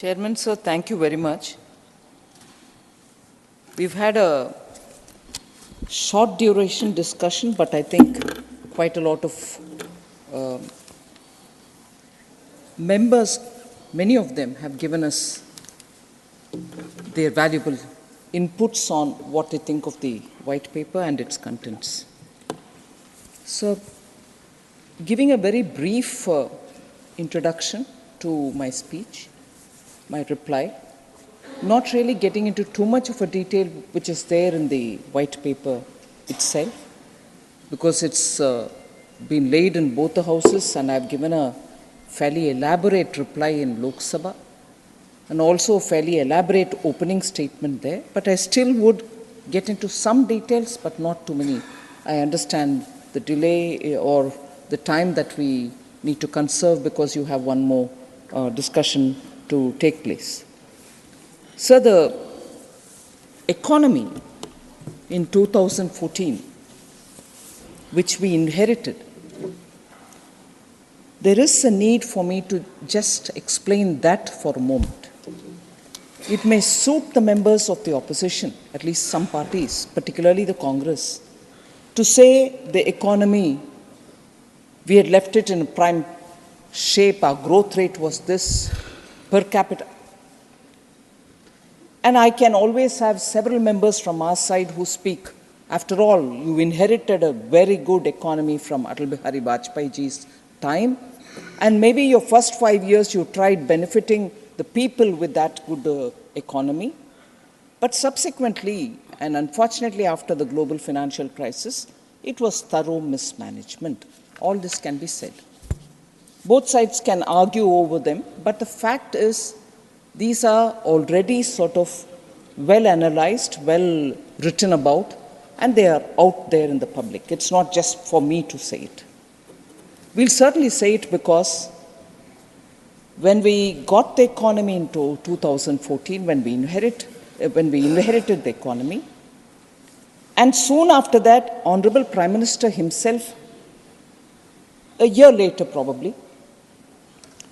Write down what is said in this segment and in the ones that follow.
Chairman, sir, thank you very much. We've had a short duration discussion, but I think quite a lot of members, many of them have given us their valuable inputs on what they think of the white paper and its contents. So, giving a very brief introduction to my speech, my reply, not really getting into too much of a detail which is there in the white paper itself, because it's been laid in both the houses and I've given a fairly elaborate reply in Lok Sabha and also a fairly elaborate opening statement there, but I still would get into some details but not too many. I understand the delay or the time that we need to conserve because you have one more discussion to take place. So the economy in 2014, which we inherited, there is a need for me to just explain that for a moment. It may suit the members of the opposition, at least some parties, particularly the Congress, to say the economy, we had left it in a prime shape, our growth rate was this per capita. And I can always have several members from our side who speak. After all, you inherited a very good economy from Atal Bihari Vajpayeeji's time, and maybe your first 5 years you tried benefiting the people with that good economy. But subsequently, and unfortunately after the global financial crisis, it was thorough mismanagement. All this can be said. Both sides can argue over them, but the fact is these are already sort of well analyzed, well written about, and they are out there in the public. It's not just for me to say it. We'll certainly say it because when we got the economy into 2014, when we inherited the economy, and soon after that, Honorable Prime Minister himself, a year later probably,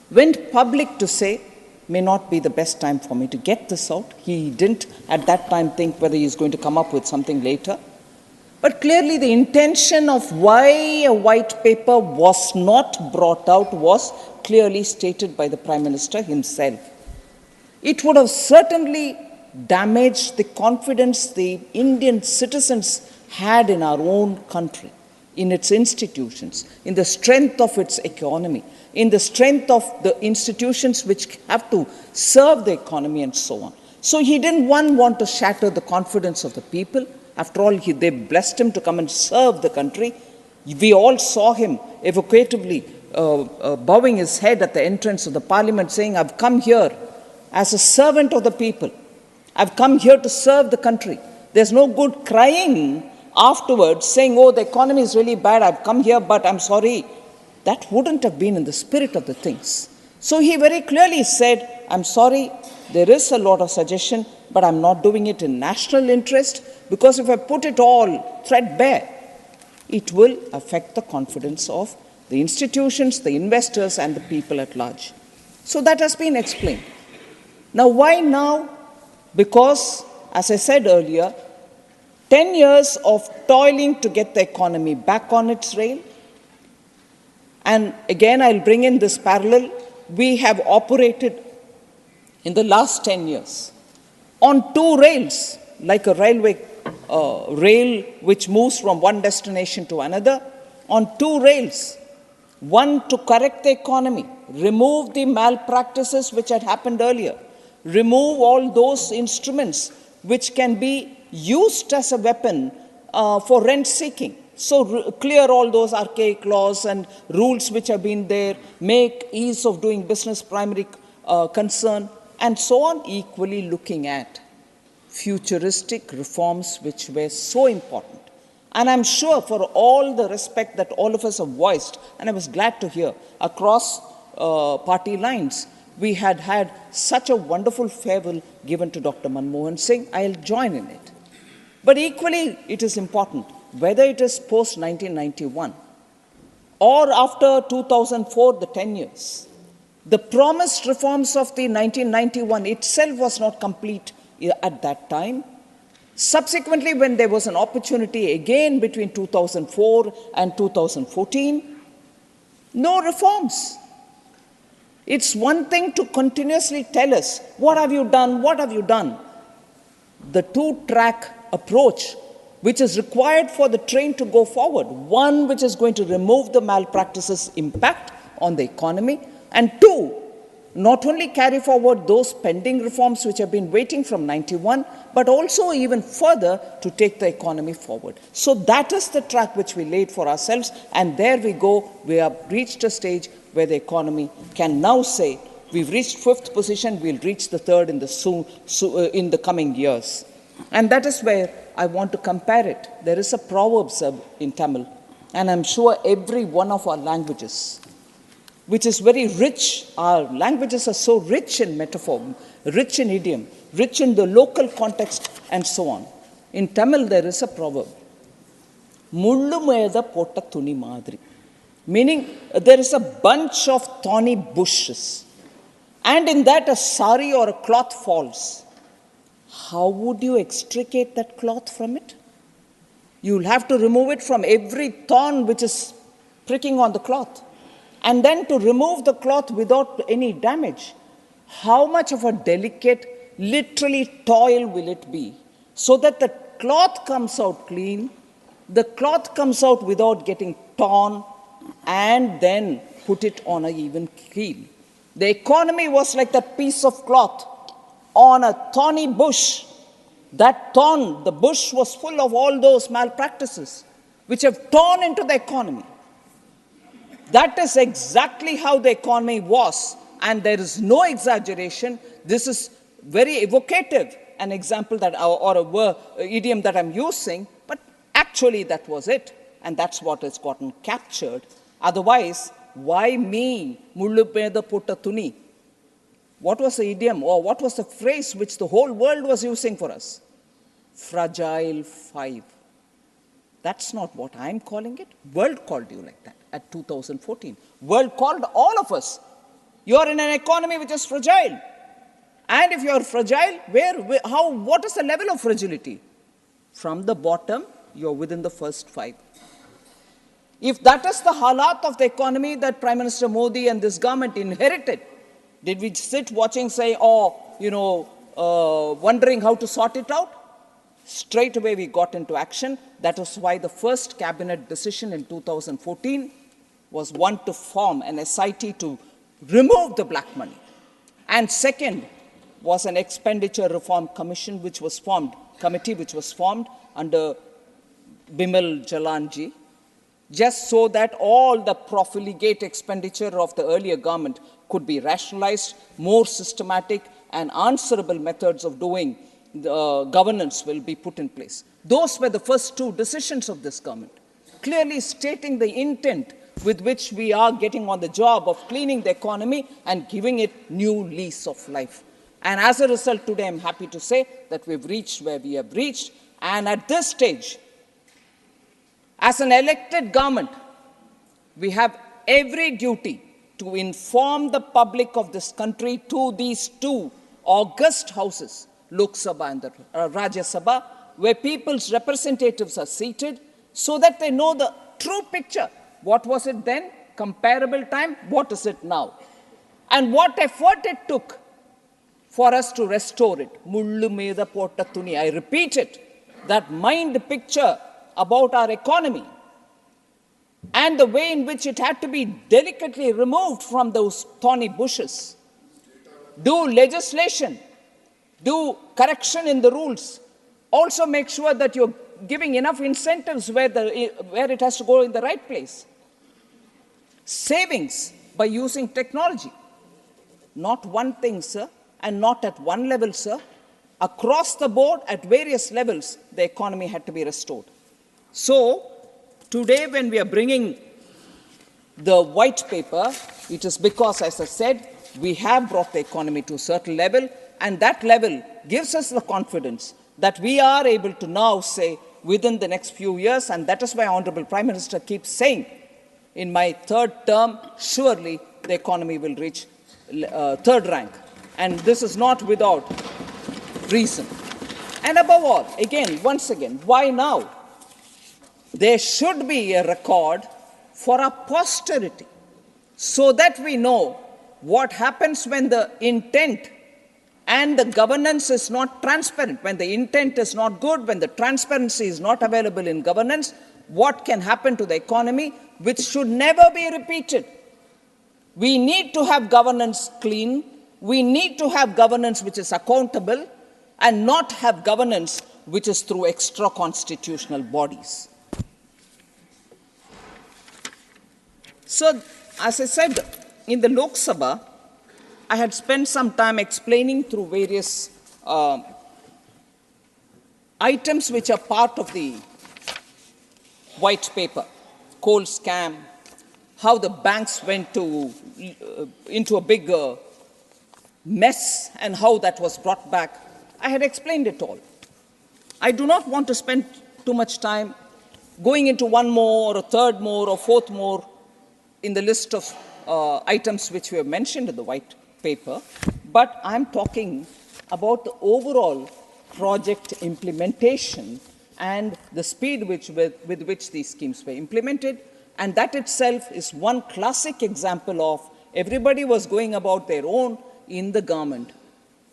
went public to say, may not be the best time for me to get this out. He didn't at that time think whether he's going to come up with something later. But clearly the intention of why a white paper was not brought out was clearly stated by the Prime Minister himself. It would have certainly damaged the confidence the Indian citizens had in our own country, in its institutions, in the strength of its economy, in the strength of the institutions which have to serve the economy and so on. So he didn't want to shatter the confidence of the people. After all, they blessed him to come and serve the country. We all saw him evocatively bowing his head at the entrance of the parliament saying, I've come here as a servant of the people. I've come here to serve the country. There's no good crying afterwards saying, oh, the economy is really bad, I've come here, but I'm sorry. That wouldn't have been in the spirit of the things. So he very clearly said, I'm sorry, there is a lot of suggestion, but I'm not doing it in national interest, because if I put it all threadbare, it will affect the confidence of the institutions, the investors, and the people at large. So that has been explained. Now, why now? Because, as I said earlier, 10 years of toiling to get the economy back on its rail. And again, I'll bring in this parallel. We have operated in the last 10 years on two rails, like a railway rail which moves from one destination to another, on two rails. One to correct the economy, remove the malpractices which had happened earlier, remove all those instruments which can be used as a weapon for rent seeking. So clear all those archaic laws and rules which have been there, make ease of doing business primary concern, and so on, equally looking at futuristic reforms which were so important. And I'm sure for all the respect that all of us have voiced, and I was glad to hear across party lines, we had such a wonderful farewell given to Dr. Manmohan Singh. I'll join in it. But equally, it is important, whether it is post-1991 or after 2004, the 10 years, The promised reforms of the 1991 itself was not complete at that time. Subsequently, when there was an opportunity again between 2004 and 2014, no reforms. It's one thing to continuously tell us, what have you done, what have you done? The two-track approach which is required for the train to go forward, one which is going to remove the malpractices impact on the economy, and two, not only carry forward those pending reforms which have been waiting from 91, but also even further to take the economy forward. So that is the track which we laid for ourselves, and there we go. We have reached a stage where the economy can now say, we've reached 5th position, we'll reach the 3rd in the coming years. And that is where I want to compare it. There is a proverb in Tamil, and I'm sure every one of our languages, which is very rich. Our languages are so rich in metaphor, rich in idiom, rich in the local context, and so on. In Tamil, there is a proverb, Mullu meda potta thuni madri, meaning there is a bunch of thorny bushes, and in that a sari or a cloth falls. How would you extricate that cloth from it? You'll have to remove it from every thorn which is pricking on the cloth. And then to remove the cloth without any damage, how much of a delicate, literally toil will it be? So that the cloth comes out clean, the cloth comes out without getting torn, and then put it on an even keel. The economy was like that piece of cloth on a thorny bush. That thorn, the bush was full of all those malpractices which have torn into the economy. That is exactly how the economy was, and there is no exaggeration. This is very evocative, an example that, or a word, idiom that I'm using, but actually that was it, and that's what has gotten captured. Otherwise, why me, mullu meda potta thuni? What was the idiom, or what was the phrase which the whole world was using for us? Fragile five. That's not what I'm calling it. World called you like that at 2014. World called all of us. You're in an economy which is fragile. And if you're fragile, what is the level of fragility? From the bottom, you're within the first 5. If that is the halat of the economy that Prime Minister Modi and this government inherited, did we sit watching, say, wondering how to sort it out? Straight away we got into action. That was why the first cabinet decision in 2014 was one to form an SIT to remove the black money. And second was an expenditure reform committee which was formed under Bimal Jalanji, just so that all the profligate expenditure of the earlier government could be rationalized, more systematic and answerable methods of doing governance will be put in place. Those were the first 2 decisions of this government, clearly stating the intent with which we are getting on the job of cleaning the economy and giving it new lease of life. And as a result, today I'm happy to say that we've reached where we have reached. And at this stage, as an elected government, we have every duty to inform the public of this country to these 2 august houses, Lok Sabha and the Rajya Sabha, where people's representatives are seated, so that they know the true picture. What was it then? Comparable time. What is it now? And what effort it took for us to restore it. Mullu meda potta thuni. I repeat it. That mind picture about our economy and the way in which it had to be delicately removed from those thorny bushes. Do legislation. Do correction in the rules. Also make sure that you're giving enough incentives where it has to go in the right place. Savings by using technology. Not one thing, sir, and not at one level, sir. Across the board, at various levels, the economy had to be restored. So, today when we are bringing the white paper, it is because, as I said, we have brought the economy to a certain level, and that level gives us the confidence that we are able to now say within the next few years, and that is why Honorable Prime Minister keeps saying, in my 3rd term, surely the economy will reach third rank. And this is not without reason. And above all, again, once again, why now? There should be a record for our posterity so that we know what happens when the intent and the governance is not transparent, when the intent is not good, when the transparency is not available in governance, what can happen to the economy, which should never be repeated. We need to have governance clean. We need to have governance which is accountable and not have governance which is through extra-constitutional bodies. So, as I said, in the Lok Sabha, I had spent some time explaining through various items which are part of the white paper, coal scam, how the banks went into a big mess and how that was brought back. I had explained it all. I do not want to spend too much time going into one more or a third more or fourth more in the list of items which we have mentioned in the white paper, but I'm talking about the overall project implementation and the speed with which these schemes were implemented. And that itself is one classic example of everybody was going about their own in the government.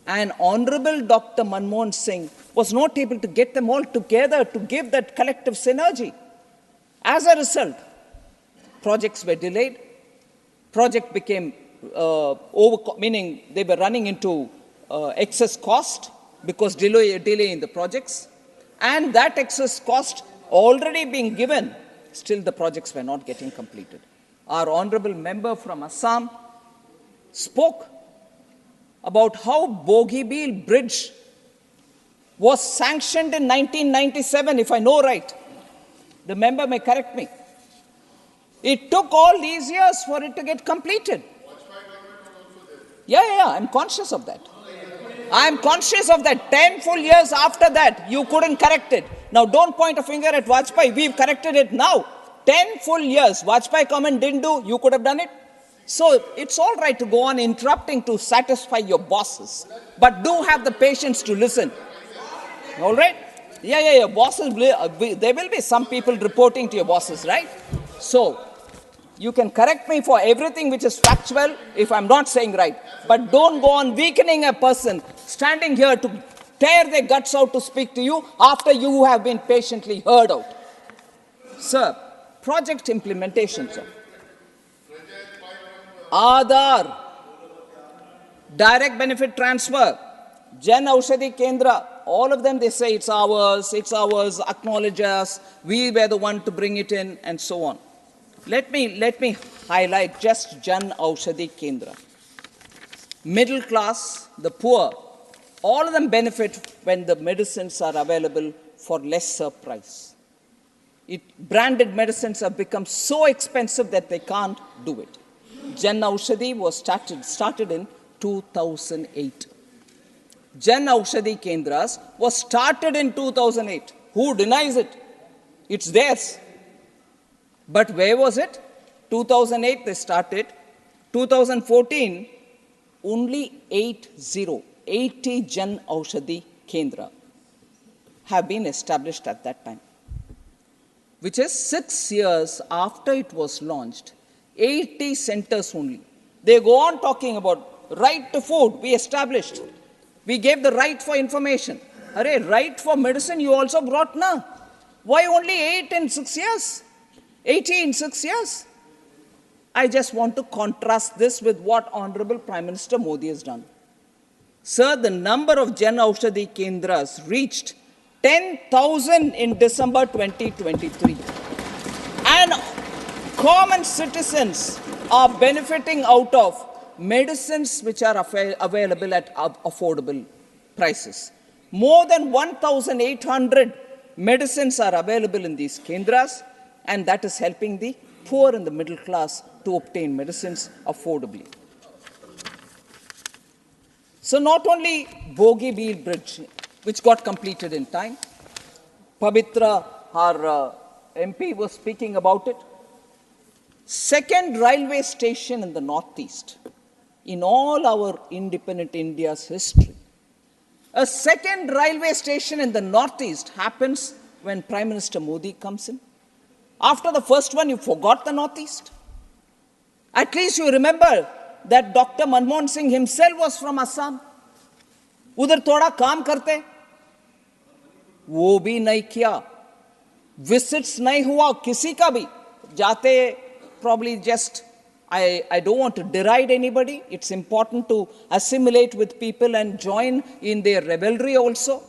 And Honorable Dr. Manmohan Singh was not able to get them all together to give that collective synergy. As a result, projects were delayed, project became meaning they were running into excess cost because delay in the projects, and that excess cost already being given, still the projects were not getting completed. Our honorable member from Assam spoke about how Bogibeel Bridge was sanctioned in 1997, if I know right. The member may correct me. It took all these years for it to get completed. Yeah, I'm conscious of that. I'm conscious of that. 10 full years after that, you couldn't correct it. Now, don't point a finger at Vajpayee. We've corrected it now. 10 full years. Vajpayee comment didn't do. You could have done it. So, it's all right to go on interrupting to satisfy your bosses. But do have the patience to listen. All right? Yeah. Bosses, there will be some people reporting to your bosses, right? So, you can correct me for everything which is factual if I'm not saying right. But don't go on weakening a person standing here to tear their guts out to speak to you after you have been patiently heard out. Sir, project implementation, sir. Aadhaar, direct benefit transfer, Jan Aushadhi Kendra, all of them they say it's ours, acknowledge us, we were the one to bring it in, and so on. Let me highlight just Jan Aushadhi Kendra. Middle class, the poor, all of them benefit when the medicines are available for lesser price. Branded medicines have become so expensive that they can't do it. Jan Aushadhi was started in 2008. Jan Aushadhi Kendras was started in 2008. Who denies it? It's theirs. But where was it? 2008 they started. 2014, only 80 Jan Aushadhi Kendra have been established at that time, which is 6 years after it was launched. 80 centers only. They go on talking about right to food, we established. We gave the right for information. Right for medicine you also brought now. Why only 8 in 6 years? 80 in 6 years? I just want to contrast this with what Honorable Prime Minister Modi has done. Sir, the number of Jan Aushadhi Kendras reached 10,000 in December 2023. And common citizens are benefiting out of medicines which are available at affordable prices. More than 1,800 medicines are available in these kendras, and that is helping the poor and the middle class to obtain medicines affordably. So not only Bogibeel Bridge, which got completed in time, Pavitra, our MP, was speaking about it. Second railway station in the northeast, in all our independent India's history. A second railway station in the northeast happens when Prime Minister Modi comes in. After the first one, you forgot the northeast. At least you remember that Dr. Manmohan Singh himself was from Assam. उधर थोड़ा काम करते, वो भी नहीं किया. Visits नहीं हुआ किसी का भी. जाते probably just, I don't want to deride anybody. It's important to assimilate with people and join in their revelry also.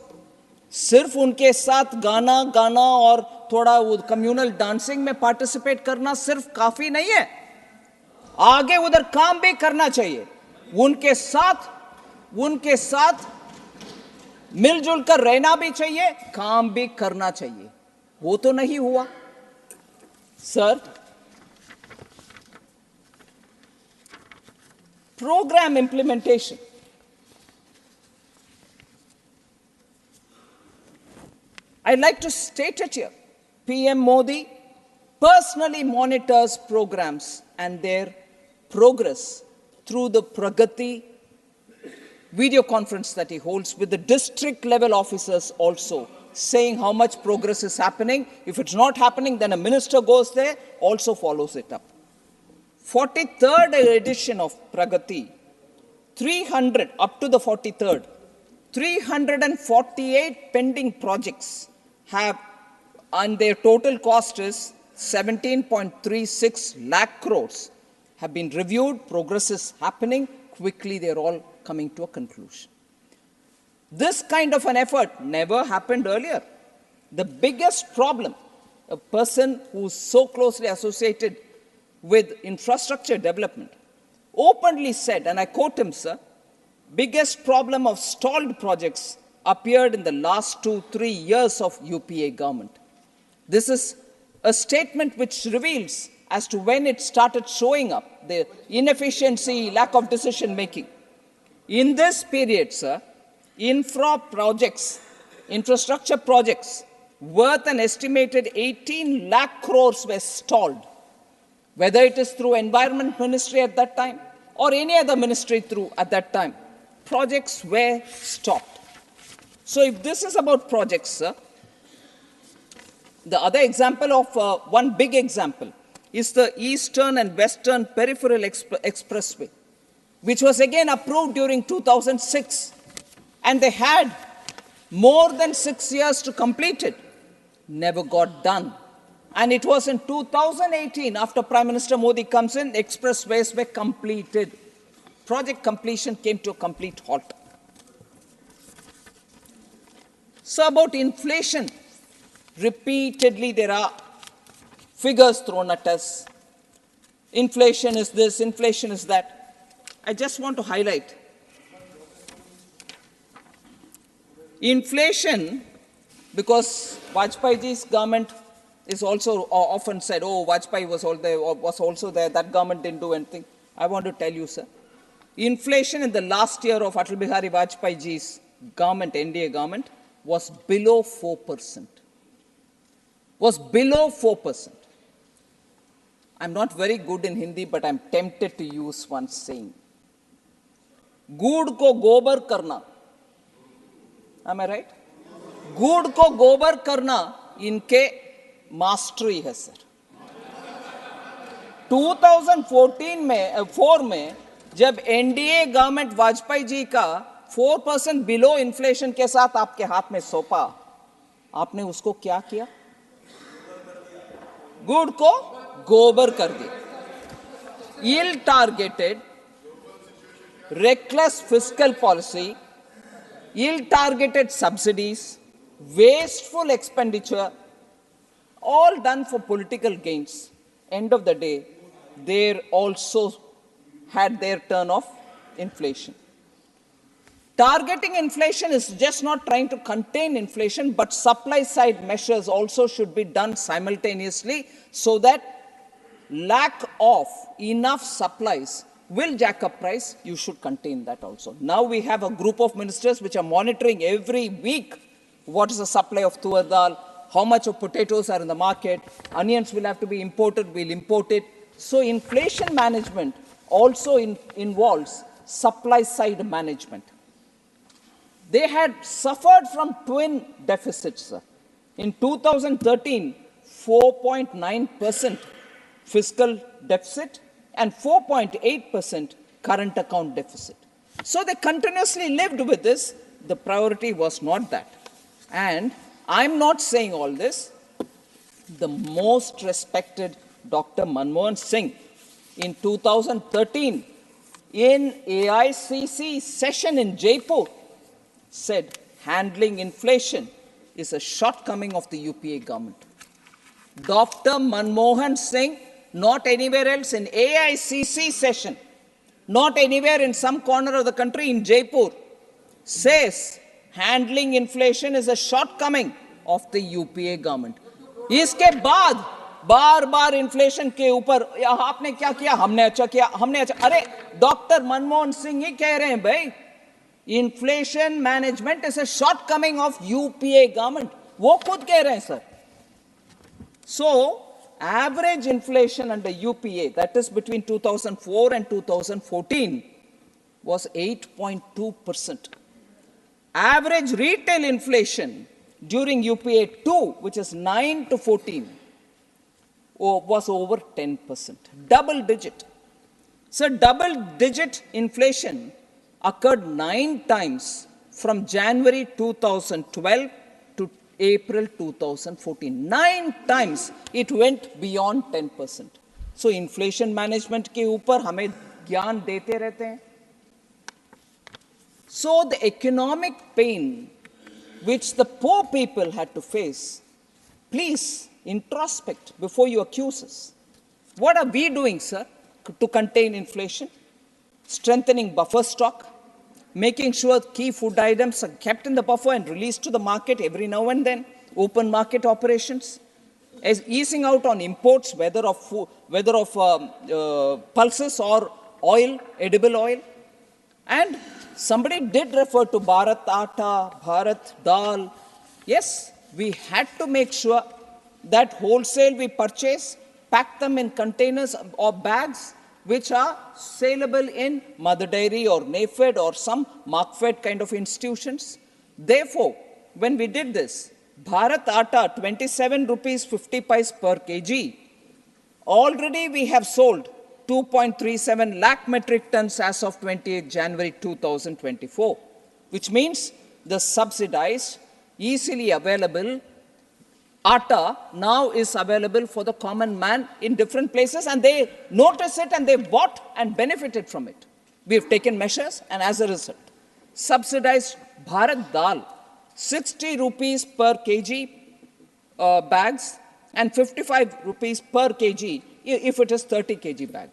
सिर्फ उनके साथ गाना गाना और थोड़ा वो कम्युनल डांसिंग में पार्टिसिपेट करना सिर्फ काफी नहीं है. आगे उधर काम भी करना चाहिए. उनके साथ मिलजुल कर रहना भी चाहिए, काम भी करना चाहिए. वो तो नहीं हुआ. Sir, program implementation. I'd like to state it here. PM Modi personally monitors programs and their progress through the Pragati video conference that he holds with the district level officers also, saying how much progress is happening. If it's not happening, then a minister goes there, also follows it up. 43rd edition of Pragati, 300, up to the 43rd, 348 pending projects have, and their total cost is 17.36 lakh crores, have been reviewed. Progress is happening. Quickly, they're all coming to a conclusion. This kind of an effort never happened earlier. The biggest problem, a person who's so closely associated with infrastructure development, openly said, and I quote him, sir, biggest problem of stalled projects appeared in the last 2-3 years of UPA government. This is a statement which reveals as to when it started showing up, the inefficiency, lack of decision making. In this period, sir, infrastructure projects worth an estimated 18 lakh crores were stalled, whether it is through Environment Ministry at that time or any other ministry through at that time. Projects were stopped. So if this is about projects, sir, the other example of one big example is the Eastern and Western Peripheral Expressway, which was again approved during 2006, and they had more than 6 years to complete it. Never got done. And it was in 2018, after Prime Minister Modi comes in, expressways were completed. Project completion came to a complete halt. So about inflation, repeatedly there are figures thrown at us. Inflation is this, inflation is that. I just want to highlight. Inflation, because Vajpayee's government is also often said, oh, Vajpayee was also there, that government didn't do anything. I want to tell you, sir, inflation in the last year of Atal Bihari Vajpayee's government, NDA government, was below 4%. Was below 4%. I'm not very good in Hindi, but I'm tempted to use one saying. Good ko gobar karna. Am I right? Good ko gobar karna, inke mastery hai, sir. 2014 में जब NDA government Vajpayee ji का 4% below inflation के साथ आपके हाथ में सौंपा, आपने उसको क्या किया? गुड़ को गोबर कर दिया. Ill targeted, reckless fiscal policy, ill targeted subsidies, wasteful expenditure, all done for political gains. End of the day, they also had their turn of inflation. Targeting inflation is just not trying to contain inflation, but supply side measures also should be done simultaneously so that lack of enough supplies will jack up price. You should contain that also. Now we have a group of ministers which are monitoring every week what is the supply of tur dal, how much of potatoes are in the market, onions will have to be imported, we'll import it. So inflation management also involves supply side management. They had suffered from twin deficits, sir. In 2013, 4.9% fiscal deficit and 4.8% current account deficit. So they continuously lived with this. The priority was not that. And I'm not saying all this. The most respected Dr. Manmohan Singh in 2013 in AICC session in Jaipur said handling inflation is a shortcoming of the UPA government. Dr. Manmohan Singh, not anywhere else, in AICC session, not anywhere in some corner of the country, in Jaipur, says handling inflation is a shortcoming of the UPA government. इसके बाद बार बार inflation के ऊपर आपने क्या किया, हमने अच्छा किया, हमने अच्छा, अरे डॉक्टर मनमोहन सिंह ही कह रहे हैं भाई inflation management is a shortcoming of UPA government, वो खुद कह रहे हैं sir. So average inflation under UPA, that is between 2004 and 2014, was 8.2%. Average retail inflation during UPA 2, which is 9 to 14, was over 10%, double digit. So double digit inflation occurred 9 times from January 2012 to April 2014. 9 times it went beyond 10%. So inflation management के ऊपर हमें ज्ञान देते रहते हैं. So the economic pain which the poor people had to face, please introspect before you accuse us. What are we doing, sir, to contain inflation? Strengthening buffer stock, making sure key food items are kept in the buffer and released to the market every now and then, open market operations, as easing out on imports, whether of pulses or oil, edible oil. And somebody did refer to Bharat Atta, Bharat Dal. Yes, we had to make sure that wholesale we purchase, pack them in containers or bags which are saleable in Mother Dairy or NAFED or some Markfed kind of institutions. Therefore, when we did this, Bharat Atta, 27 rupees 50 paise per kg, already we have sold 2.37 lakh metric tons as of 28 January 2024, which means the subsidized, easily available atta now is available for the common man in different places, and they notice it and they bought and benefited from it. We have taken measures, and as a result, subsidized Bharat Dal, 60 rupees per kg bags and 55 rupees per kg if it is 30 kg bag.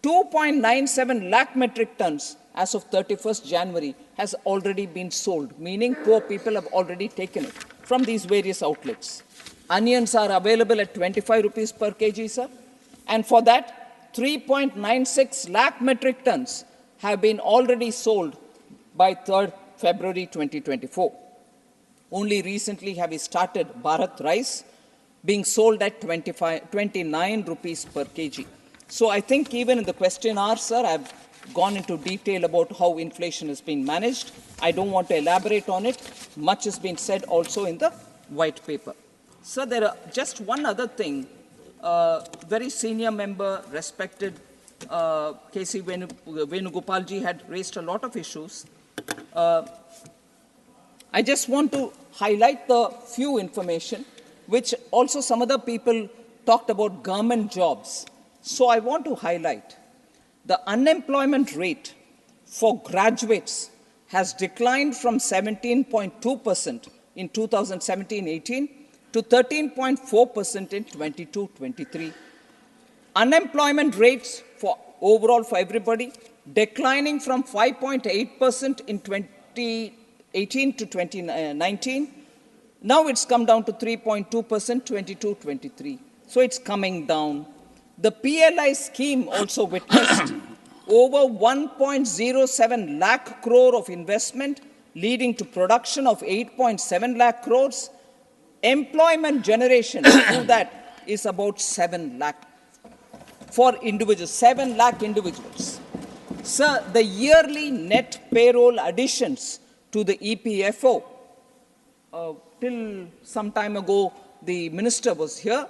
2.97 lakh metric tons as of 31st January has already been sold, meaning poor people have already taken it from these various outlets. Onions are available at 25 rupees per kg, sir. And for that, 3.96 lakh metric tons have been already sold by 3rd February 2024. Only recently have we started Bharat rice being sold at 29 rupees per kg. So I think even in the question hour, sir, I've gone into detail about how inflation has been managed. I don't want to elaborate on it. Much has been said also in the white paper. Sir, there are just one other thing. Very senior member, respected K.C. Venugopalji had raised a lot of issues. I just want to highlight the few information, which also some other people talked about government jobs. So I want to highlight the unemployment rate for graduates has declined from 17.2% in 2017-18 to 13.4% in 22-23. Unemployment rates for overall for everybody declining from 5.8% in 2018 to 2019. Now it's come down to 3.2%, 22-23. So it's coming down. The PLI scheme also witnessed over 1.07 lakh crore of investment, leading to production of 8.7 lakh crores. Employment generation through that is about 7 lakh for individuals, 7 lakh individuals. Sir, the yearly net payroll additions to the EPFO, till some time ago the minister was here,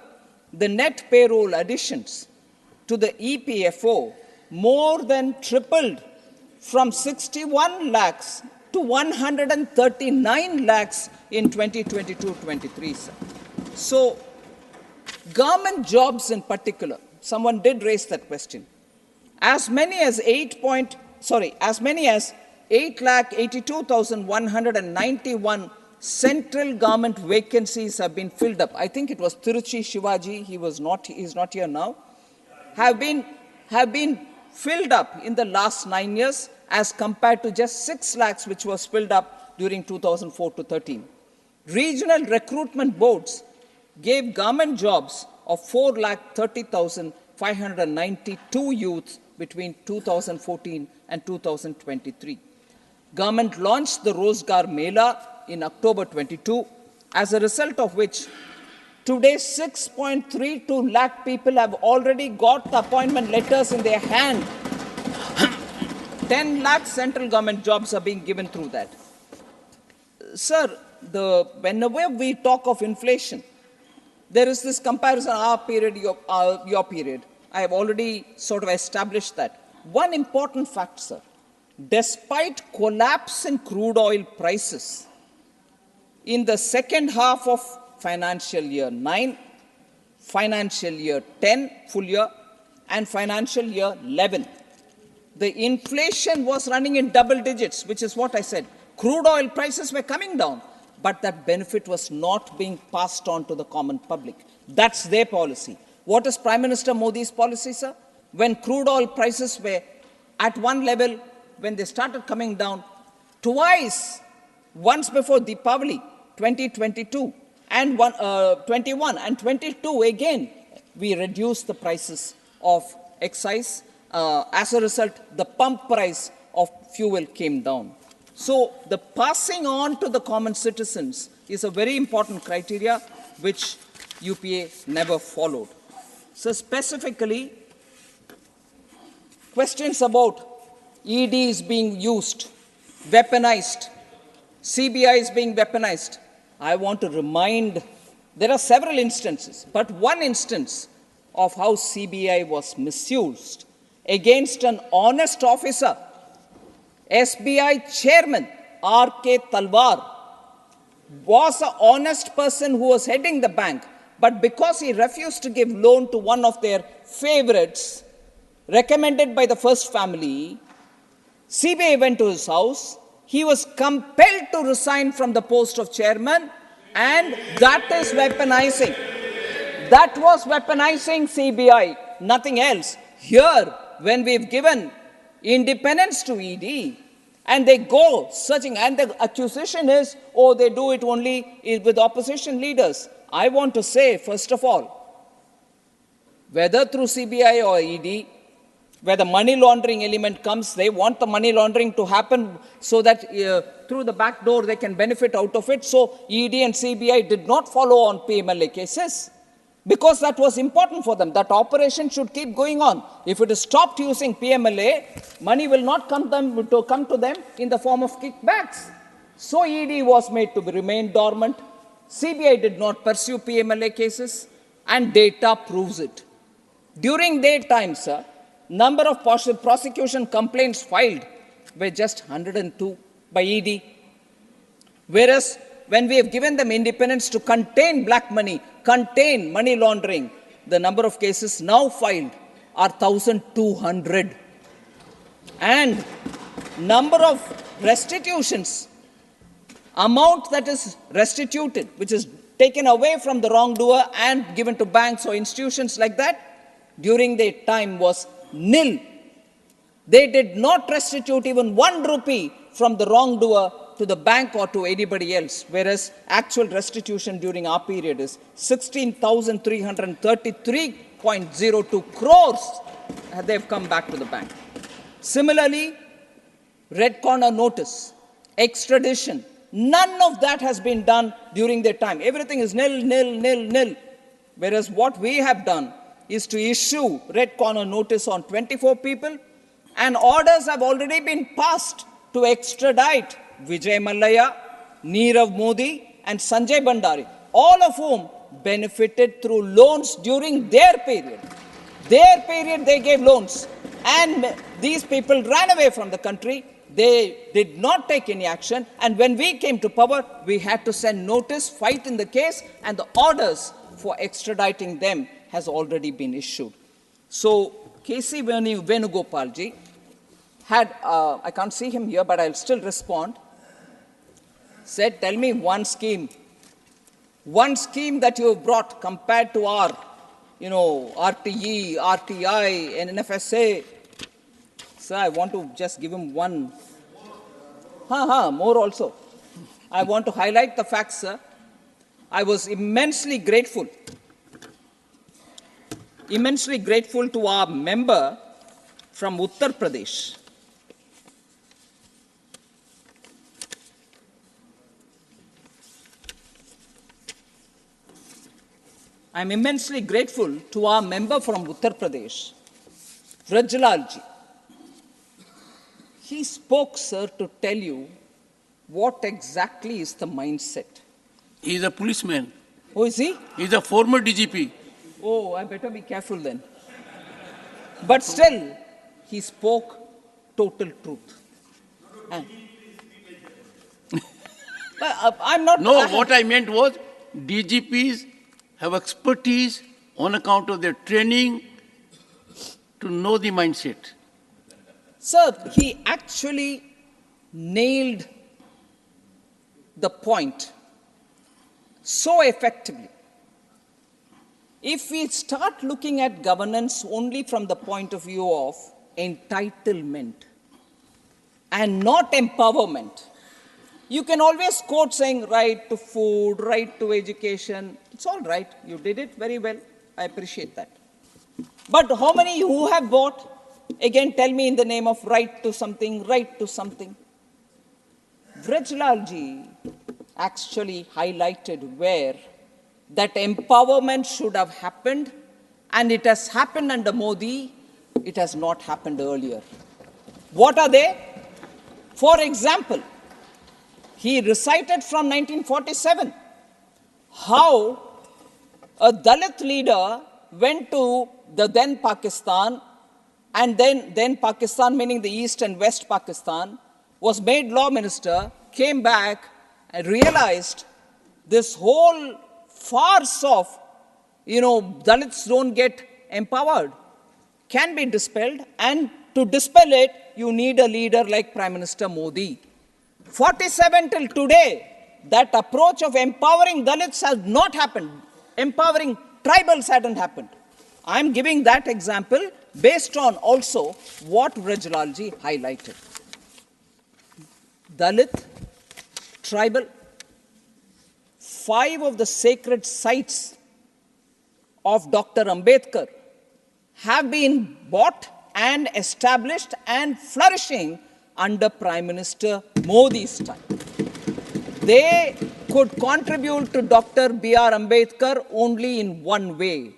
the net payroll additions to the EPFO more than tripled from 61 lakhs to 139 lakhs in 2022-23, sir. So, government jobs in particular, someone did raise that question. As many as 8,82,191 central government vacancies have been filled up. I think it was Tiruchi Shivaji, he is not here now, have been filled up in the last 9 years as compared to just 6 lakhs which was filled up during 2004 to 13. Regional recruitment boards gave government jobs of 4,30,592 youths between 2014 and 2023. Government launched the Rozgar Mela in October 22, as a result of which today 6.32 lakh people have already got the appointment letters in their hand. 10 lakh central government jobs are being given through that. Sir, whenever we talk of inflation, there is this comparison, our period, your period. I have already sort of established that. One important fact, sir, despite collapse in crude oil prices in the second half of financial year 9, financial year 10, full year, and financial year 11, the inflation was running in double digits, which is what I said. Crude oil prices were coming down, but that benefit was not being passed on to the common public. That's their policy. What is Prime Minister Modi's policy, sir? When crude oil prices were at one level, when they started coming down, twice, once before Deepavali, 2022, and 21 and 22 again, we reduced the prices of excise. As a result, the pump price of fuel came down. So the passing on to the common citizens is a very important criteria which UPA never followed. So specifically, questions about ED is being used, weaponized, CBI is being weaponized. I want to remind, there are several instances, but one instance of how CBI was misused against an honest officer, SBI chairman R.K. Talwar was an honest person who was heading the bank, but because he refused to give loan to one of their favorites, recommended by the first family, CBI went to his house. He was compelled to resign from the post of chairman, and that is weaponizing. That was weaponizing CBI, nothing else. Here, when we've given independence to ED, and they go searching, and the accusation is, oh, they do it only with opposition leaders. I want to say, first of all, whether through CBI or ED, where the money laundering element comes, they want the money laundering to happen so that through the back door they can benefit out of it. So ED and CBI did not follow on PMLA cases because that was important for them. That operation should keep going on. If it is stopped using PMLA, money will not come to them in the form of kickbacks. So ED was made to remain dormant. CBI did not pursue PMLA cases, and data proves it. During their time, sir, number of prosecution complaints filed were just 102 by ED. Whereas when we have given them independence to contain black money, contain money laundering, the number of cases now filed are 1,200. And number of restitutions, amount that is restituted, which is taken away from the wrongdoer and given to banks or institutions like that, during their time was nil. They did not restitute even 1 rupee from the wrongdoer to the bank or to anybody else, whereas actual restitution during our period is 16,333.02 crores they've come back to the bank. Similarly, red corner notice, extradition, none of that has been done during their time. Everything is nil, nil, nil, nil. Whereas what we have done is to issue red corner notice on 24 people and orders have already been passed to extradite Vijay Mallya, Nirav Modi, and Sanjay Bhandari, all of whom benefited through loans during their period. Their period, they gave loans. And these people ran away from the country. They did not take any action. And when we came to power, we had to send notice, fight in the case, and the orders for extraditing them has already been issued. So, K.C. Venugopalji had, I can't see him here, but I'll still respond, said, tell me one scheme that you have brought compared to our, RTE, RTI, and NFSA. Sir, I want to just give him one. More also. I want to highlight the fact, sir. I was immensely grateful to our member from Uttar Pradesh. I'm immensely grateful to our member from Uttar Pradesh, Vrajlalji. He spoke, sir, to tell you what exactly is the mindset. He's a policeman. Oh, is he? He's a former DGP. Oh, I better be careful then. But still, he spoke total truth. And I'm not... No, what I meant was DGPs have expertise on account of their training to know the mindset. Sir, he actually nailed the point so effectively. If we start looking at governance only from the point of view of entitlement and not empowerment, you can always quote saying right to food, right to education. It's all right. You did it very well. I appreciate that. But how many who have bought? Again, tell me in the name of right to something, right to something. Vrajlalji actually highlighted where that empowerment should have happened, and it has happened under Modi. It has not happened earlier. What are they? For example, he recited from 1947 how a Dalit leader went to the then Pakistan, and then Pakistan, meaning the East and West Pakistan, was made law minister, came back and realized this whole farce of, Dalits don't get empowered can be dispelled, and to dispel it, you need a leader like Prime Minister Modi. 47 till today, that approach of empowering Dalits has not happened. Empowering tribals hadn't happened. I'm giving that example based on also what Vrajlalji highlighted. Dalit, tribal, 5 of the sacred sites of Dr. Ambedkar have been bought and established and flourishing under Prime Minister Modi's time. They could contribute to Dr. B.R. Ambedkar only in one way.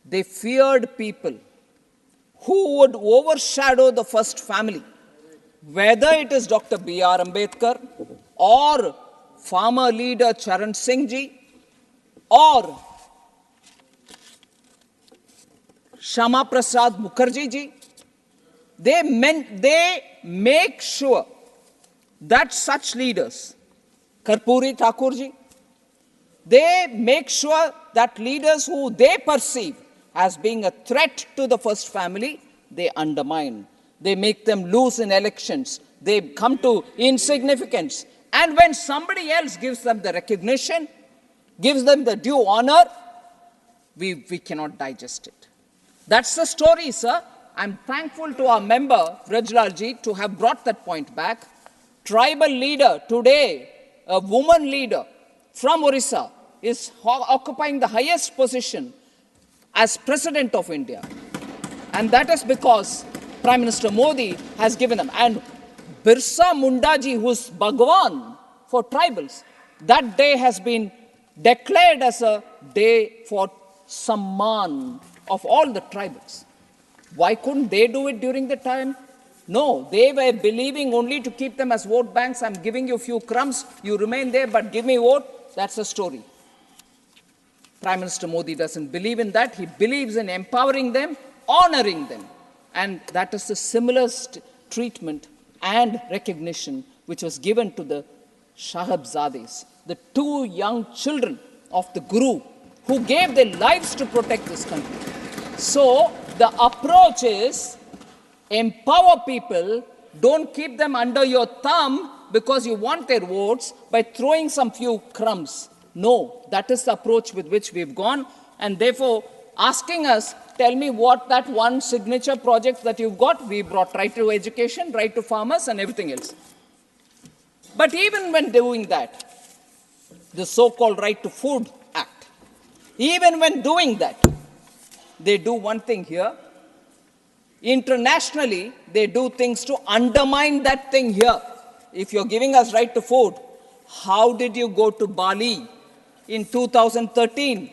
They feared people who would overshadow the first family, whether it is Dr. B.R. Ambedkar or farmer leader Charan Singh ji or Shama Prasad Mukherjee ji. They make sure that such leaders, Karpuri Thakur ji, they make sure that leaders who they perceive as being a threat to the first family, they undermine. They make them lose in elections. They come to insignificance. And when somebody else gives them the recognition, gives them the due honor, we cannot digest it. That's the story, sir. I'm thankful to our member, Vrajlalji, to have brought that point back. Tribal leader today, a woman leader from Orissa, is occupying the highest position as President of India. And that is because Prime Minister Modi has given them. And Birsa Munda ji, who's Bhagwan for tribals, that day has been declared as a day for Samman of all the tribals. Why couldn't they do it during the time? No, they were believing only to keep them as vote banks. I'm giving you a few crumbs, you remain there, but give me vote. That's the story. Prime Minister Modi doesn't believe in that. He believes in empowering them, honoring them. And that is the similar treatment and recognition which was given to the Sahibzades, the two young children of the Guru who gave their lives to protect this country. So the approach is empower people, don't keep them under your thumb because you want their votes by throwing some few crumbs. No, that is the approach with which we've gone, and therefore asking us, tell me what that one signature project that you've got. We brought right to education, right to farmers and everything else. But even when doing that, the so-called Right to Food Act, even when doing that, they do one thing here. Internationally, they do things to undermine that thing here. If you're giving us right to food, how did you go to Bali in 2013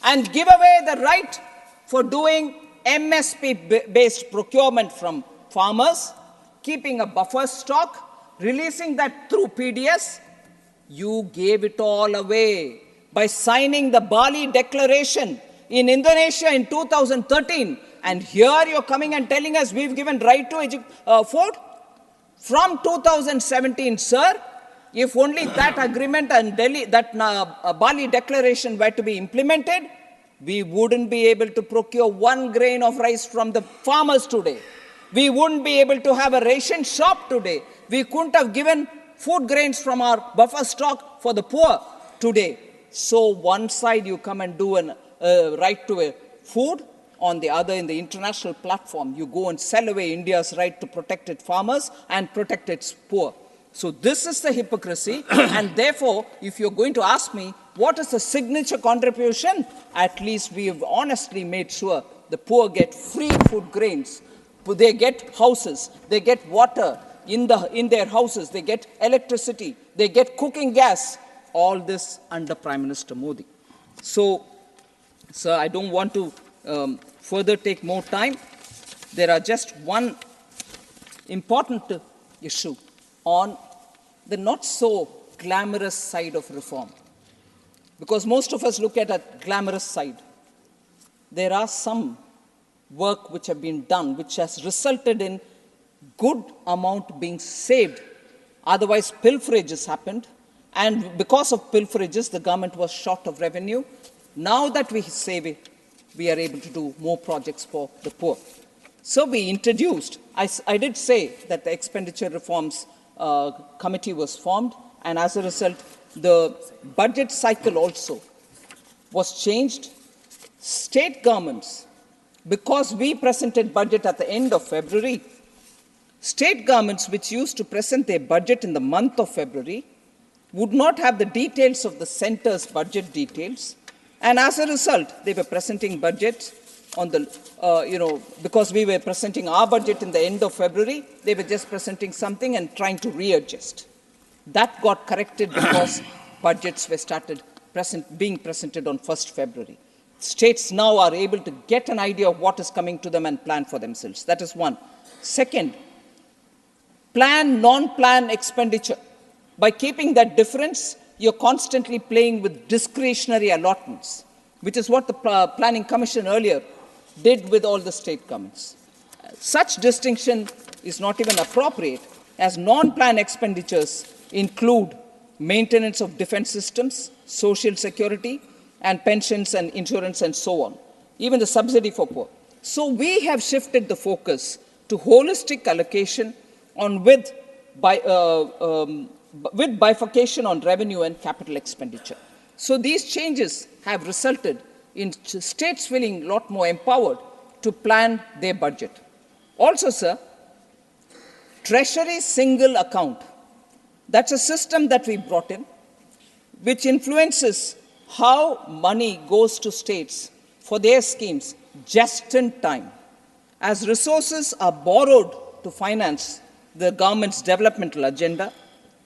and give away the right for doing MSP-based procurement from farmers, keeping a buffer stock, releasing that through PDS? You gave it all away by signing the Bali Declaration in Indonesia in 2013. And here you're coming and telling us we've given right to food? From 2017, sir, if only that agreement and Bali Declaration were to be implemented, we wouldn't be able to procure 1 grain of rice from the farmers today. We wouldn't be able to have a ration shop today. We couldn't have given food grains from our buffer stock for the poor today. So one side you come and do a right to a food, on the other, in the international platform, you go and sell away India's right to protect its farmers and protect its poor. So this is the hypocrisy, and therefore, if you're going to ask me, what is the signature contribution? At least we have honestly made sure the poor get free food grains, they get houses, they get water in their houses, they get electricity, they get cooking gas, all this under Prime Minister Modi. So, sir, I don't want to further take more time. There are just one important issue on the not so glamorous side of reform. Because most of us look at a glamorous side. There are some work which have been done which has resulted in good amount being saved. Otherwise, pilferages happened. And because of pilferages, the government was short of revenue. Now that we save it, we are able to do more projects for the poor. So we introduced, I did say that the expenditure reforms committee was formed, and as a result, the budget cycle also was changed. State governments, because we presented budget at the end of February, state governments which used to present their budget in the month of February would not have the details of the centre's budget details. And as a result, they were presenting budgets on the, because we were presenting our budget in the end of February, they were just presenting something and trying to readjust. That got corrected because budgets were started being presented on 1st February. States now are able to get an idea of what is coming to them and plan for themselves. That is one. Second, plan, non-plan expenditure. By keeping that difference, you're constantly playing with discretionary allotments, which is what the Planning Commission earlier did with all the state governments. Such distinction is not even appropriate, as non-plan expenditures include maintenance of defense systems, social security, and pensions and insurance and so on, even the subsidy for poor. So we have shifted the focus to holistic allocation with bifurcation on revenue and capital expenditure. So these changes have resulted in states feeling a lot more empowered to plan their budget. Also, sir, Treasury single account. That's a system that we brought in, which influences how money goes to states for their schemes just in time. As resources are borrowed to finance the government's developmental agenda,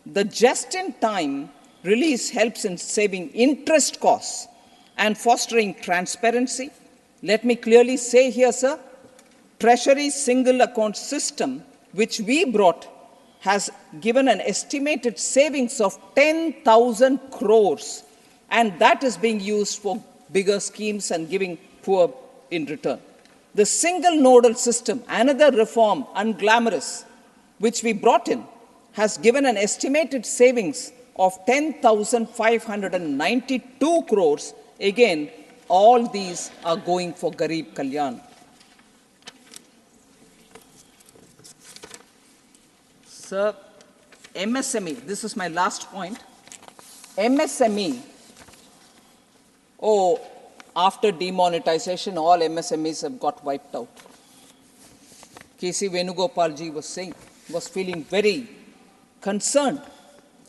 the just-in-time release helps in saving interest costs and fostering transparency. Let me clearly say here, sir, treasury single account system, which we brought, has given an estimated savings of 10,000 crores, and that is being used for bigger schemes and giving poor in return. The single nodal system, another reform, unglamorous, which we brought in, has given an estimated savings of 10,592 crores. Again, all these are going for Garib Kalyan. Sir, MSME, this is my last point. MSME, after demonetization, all MSMEs have got wiped out. K.C. Venugopalji was feeling very concerned.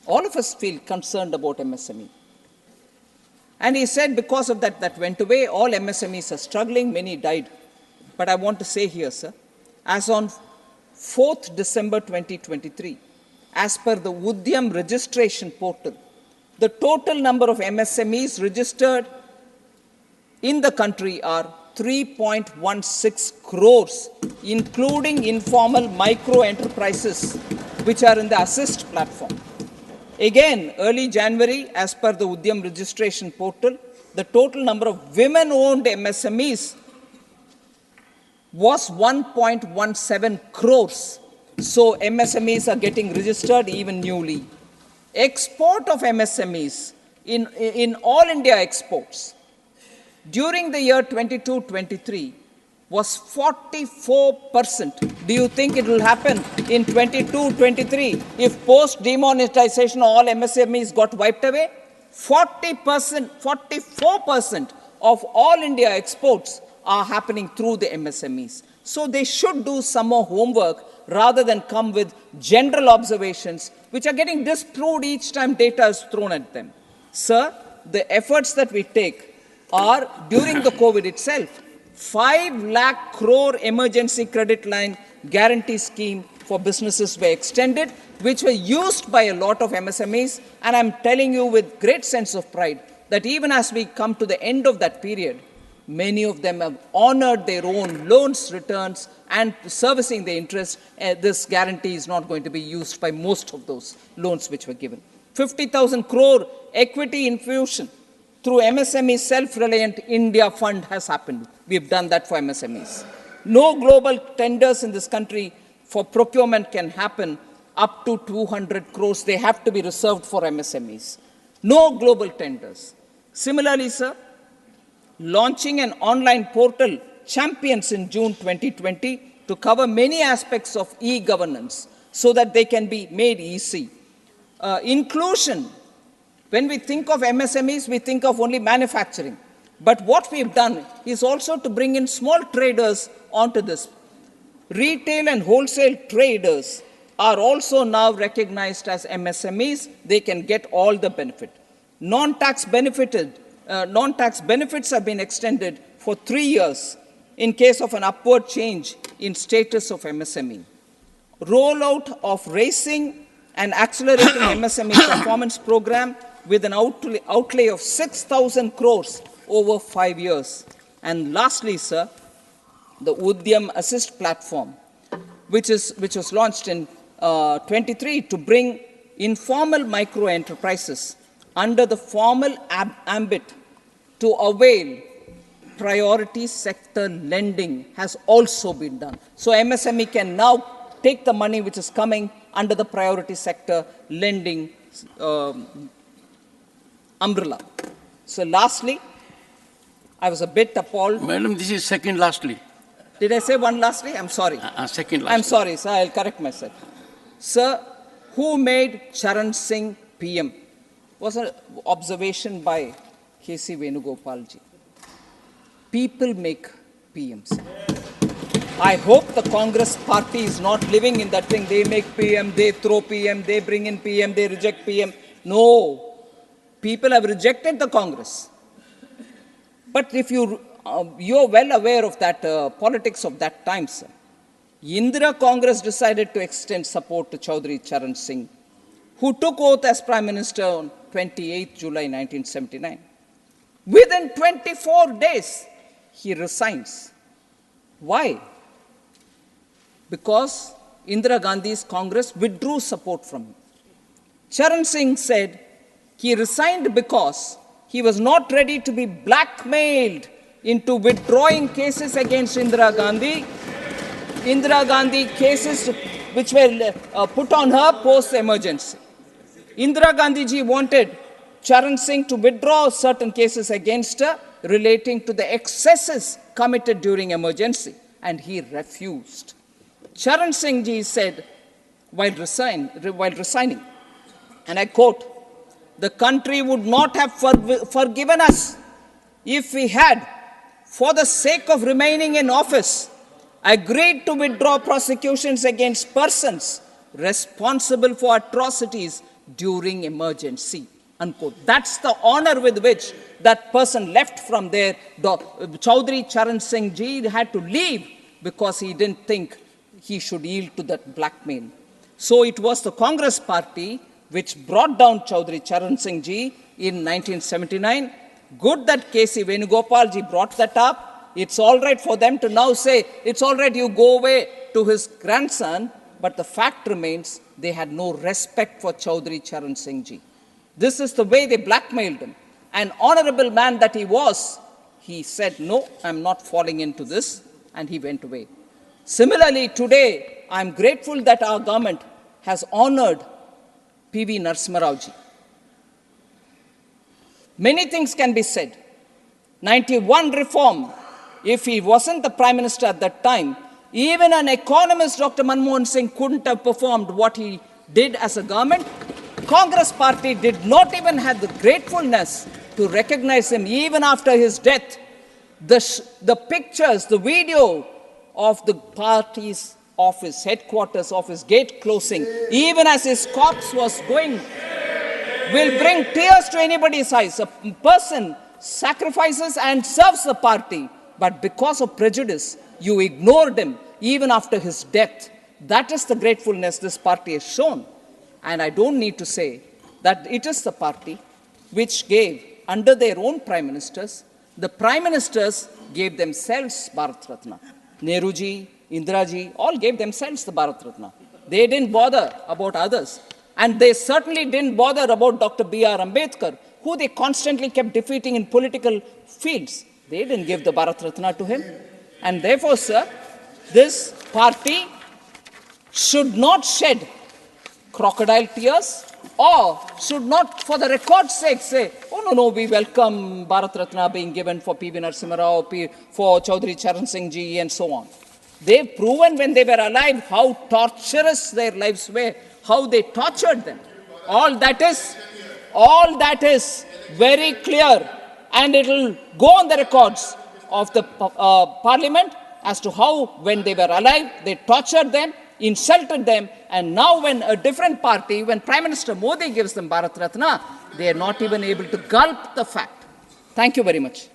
All of us feel concerned about MSME. And he said because of that, that went away, all MSMEs are struggling, many died. But I want to say here, sir, as on 4th December 2023, as per the Udyam registration portal, the total number of MSMEs registered in the country are 3.16 crores, including informal micro enterprises, which are in the Assist platform. Again, early January, as per the Udyam registration portal, the total number of women-owned MSMEs was 1.17 crores. So MSMEs are getting registered even newly. Export of MSMEs in all India exports during the year 22-23 was 44%. Do you think it will happen in 22-23 if post-demonetization all MSMEs got wiped away? 40%, 44% of all India exports are happening through the MSMEs. So they should do some more homework rather than come with general observations which are getting disproved each time data is thrown at them. Sir, the efforts that we take are during the COVID itself. 5 lakh crore emergency credit line guarantee scheme for businesses were extended, which were used by a lot of MSMEs. And I'm telling you with great sense of pride that even as we come to the end of that period, many of them have honored their own loans returns and servicing the interest. This guarantee is not going to be used by most of those loans which were given. 50,000 crore equity infusion through MSME Self-Reliant India Fund has happened. We've done that for MSMEs. No global tenders in this country for procurement can happen up to 200 crores. They have to be reserved for MSMEs. No global tenders. Similarly, sir, launching an online portal, Champions, in June 2020 to cover many aspects of e-governance so that they can be made easy. Inclusion. When we think of MSMEs, we think of only manufacturing. But what we've done is also to bring in small traders onto this. Retail and wholesale traders are also now recognized as MSMEs. They can get all the benefit. Non-tax benefits have been extended for 3 years in case of an upward change in status of MSME. Rollout of racing and accelerating MSME performance program with an outlay of 6,000 crores over 5 years. And lastly, sir, the Udyam Assist platform, which was launched in 23 to bring informal micro enterprises under the formal ambit to avail priority sector lending has also been done. So MSME can now take the money which is coming under the priority sector lending umbrella. So lastly, I was a bit appalled. Madam, this is second lastly. Did I say one lastly? I'm sorry. Second lastly. I'm sorry, sir. I'll correct myself. Sir, who made Charan Singh PM? Was an observation by K.C. Venugopalji. People make PMs. I hope the Congress party is not living in that thing. They make PM, they throw PM, they bring in PM, they reject PM. No. People have rejected the Congress. But if you're well aware of that politics of that time, sir. Indira Congress decided to extend support to Chaudhry Charan Singh, who took oath as Prime Minister on 28 July 1979. Within 24 days, he resigns. Why? because Indira Gandhi's Congress withdrew support from him. Charan Singh said he resigned because he was not ready to be blackmailed into withdrawing cases against Indira Gandhi. Indira Gandhi cases which were put on her post-emergency. Indira Gandhi ji wanted Charan Singh to withdraw certain cases against her relating to the excesses committed during emergency, and he refused. Charan Singh ji said while resigning, and I quote, "The country would not have forgiven us if we had, for the sake of remaining in office, agreed to withdraw prosecutions against persons responsible for atrocities during emergency." Unquote. That's the honor with which that person left from there. Chaudhry Charan Singh ji had to leave because he didn't think he should yield to that blackmail. So it was the Congress party which brought down Chaudhry Charan Singh ji in 1979. Good that K.C. Venugopal ji brought that up. It's all right for them to now say, it's all right, you go away, to his grandson. But the fact remains, they had no respect for Chaudhry Charan Singh ji. This is the way they blackmailed him. An honorable man that he was, he said, no, I'm not falling into this, and he went away. Similarly, today, I'm grateful that our government has honored P.V. Narasimha Rao ji. Many things can be said. 91 reform, if he wasn't the Prime Minister at that time, even an economist, Dr. Manmohan Singh, couldn't have performed what he did as a government. Congress party did not even have the gratefulness to recognize him even after his death. The pictures, the video of the party's office, headquarters office, gate closing, even as his corpse was going, will bring tears to anybody's eyes. A person sacrifices and serves the party, but because of prejudice, you ignored him even after his death. That is the gratefulness this party has shown. And I don't need to say that it is the party which gave, under their own prime ministers, the prime ministers gave themselves Bharat Ratna. Nehru ji, Indira ji, all gave themselves the Bharat Ratna. They didn't bother about others. And they certainly didn't bother about Dr. B.R. Ambedkar, who they constantly kept defeating in political fields. They didn't give the Bharat Ratna to him. And therefore, sir, this party should not shed crocodile tears, or should not, for the record's sake, say, oh, no, we welcome Bharat Ratna being given for P.V. Narasimha Rao, for Chaudhry Charan Singh ji, and so on. They've proven when they were alive how torturous their lives were, how they tortured them. All that is very clear, and it will go on the records of the Parliament as to how, when they were alive, they tortured them, insulted them, and now when a different party, when Prime Minister Modi gives them Bharat Ratna, they are not even able to gulp the fact. Thank you very much.